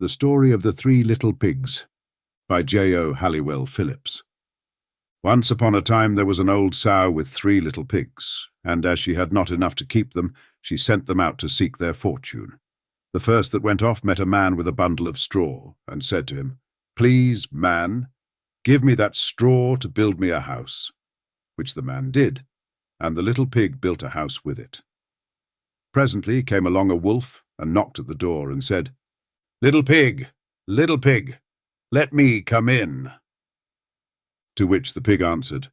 The Story of the Three Little Pigs by J.O. Halliwell-Phillipps. Once upon a time there was an old sow with 3 little pigs, and as she had not enough to keep them, she sent them out to seek their fortune. The first that went off met a man with a bundle of straw, and said to him, "Please, man, give me that straw to build me a house," which the man did, and the little pig built a house with it. Presently came along a wolf and knocked at the door and said, little pig, let me come in." To which the pig answered,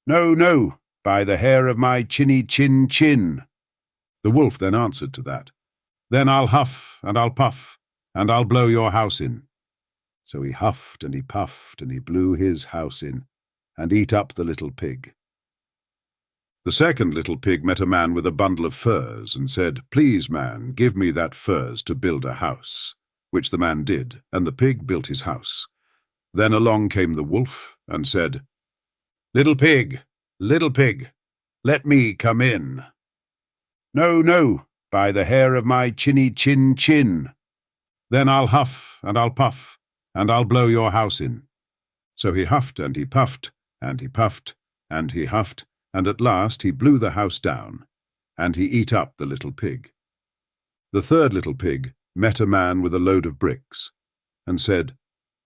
"No, no, by the hair of my chinny chin." The wolf then answered to that, "Then I'll huff and I'll puff, and I'll blow your house in." So he huffed and he puffed, and he blew his house in, and eat up the little pig. The second little pig met a man with a bundle of furs, and said, "Please, man, give me that furs to build a house," which the man did, and the pig built his house. Then along came the wolf, and said, little pig, let me come in." "No, no, by the hair of my chinny chin. Then I'll huff and I'll puff, and I'll blow your house in." So he huffed and he puffed, and he puffed and he huffed, and at last he blew the house down, and he eat up the little pig. The third little pig met a man with a load of bricks, and said,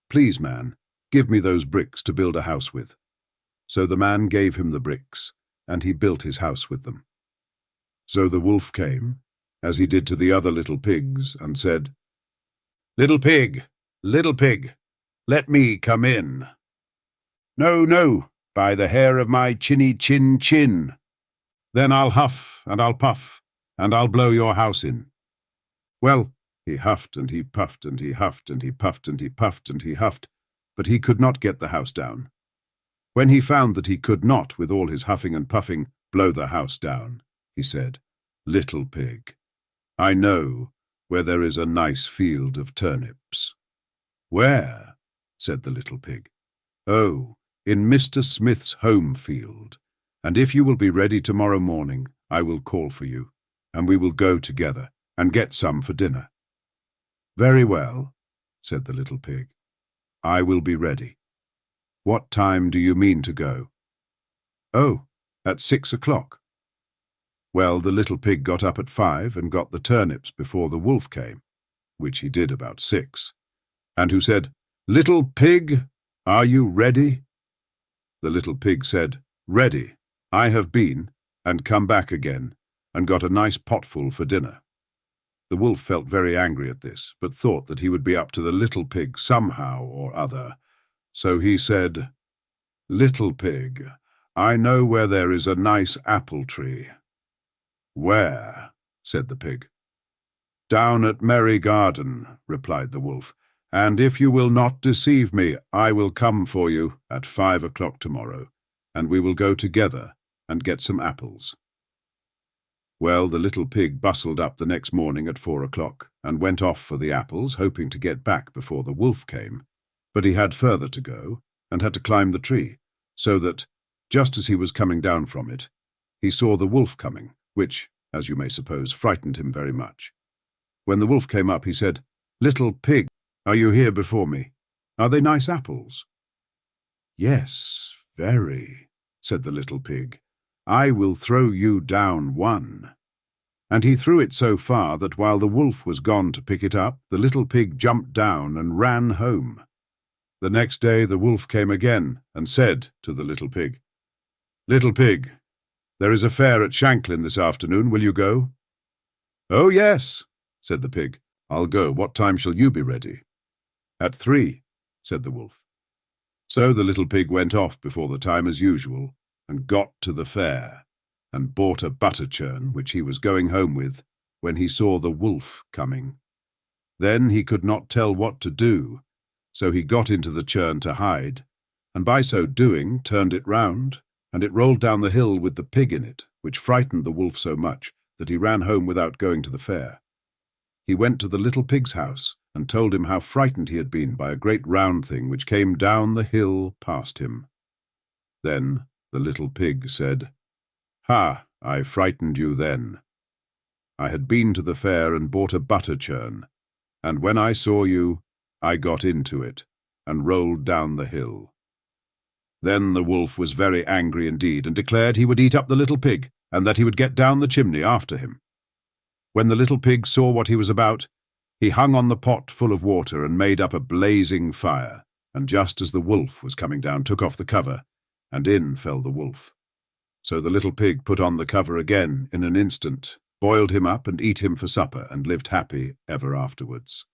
"Please, man, give me those bricks to build a house with." So the man gave him the bricks, and he built his house with them. So the wolf came, as he did to the other little pigs, and said, little pig, let me come in." "No, no, by the hair of my chinny chin. Then I'll huff and I'll puff, and I'll blow your house in." Well, he huffed and he puffed and he huffed and he puffed and he puffed and he huffed, but he could not get the house down. When he found that he could not, with all his huffing and puffing, blow the house down, he said, "Little pig, I know where there is a nice field of turnips." "Where?" said the little pig. "Oh, in Mr. Smith's home field, and if you will be ready tomorrow morning, I will call for you, and we will go together and get some for dinner." "Very well," said the little pig. "I will be ready. What time do you mean to go?" "Oh, at 6 o'clock. Well, the little pig got up at 5 and got the turnips before the wolf came, which he did about 6, and who said, "Little pig, are you ready?" The little pig said, "Ready, I have been, and come back again, and got a nice potful for dinner." The wolf felt very angry at this, but thought that he would be up to the little pig somehow or other. So he said, "Little pig, I know where there is a nice apple tree." "Where?" said the pig. "Down at Merry Garden," replied the wolf, "and if you will not deceive me, I will come for you at 5 o'clock tomorrow, and we will go together and get some apples." Well, the little pig bustled up the next morning at 4 o'clock, and went off for the apples, hoping to get back before the wolf came. But he had further to go, and had to climb the tree, so that, just as he was coming down from it, he saw the wolf coming, which, as you may suppose, frightened him very much. When the wolf came up, he said, "Little pig, are you here before me? Are they nice apples?" "Yes, very," said the little pig. "I will throw you down one." And he threw it so far that while the wolf was gone to pick it up, the little pig jumped down and ran home. The next day the wolf came again and said to the little pig, "Little pig, there is a fair at Shanklin this afternoon. Will you go?" "Oh, yes," said the pig. "I'll go. What time shall you be ready?" "At 3, said the wolf. So the little pig went off before the time as usual, and got to the fair, and bought a butter churn, which he was going home with, when he saw the wolf coming. Then he could not tell what to do, so he got into the churn to hide, and by so doing turned it round, and it rolled down the hill with the pig in it, which frightened the wolf so much that he ran home without going to the fair. He went to the little pig's house, and told him how frightened he had been by a great round thing which came down the hill past him. Then the little pig said, "Ha, I frightened you then. I had been to the fair and bought a butter churn, and when I saw you, I got into it, and rolled down the hill." Then the wolf was very angry indeed, and declared he would eat up the little pig, and that he would get down the chimney after him. When the little pig saw what he was about, he hung on the pot full of water and made up a blazing fire, and just as the wolf was coming down, took off the cover, and in fell the wolf. So the little pig put on the cover again in an instant, boiled him up and eat him for supper, and lived happy ever afterwards.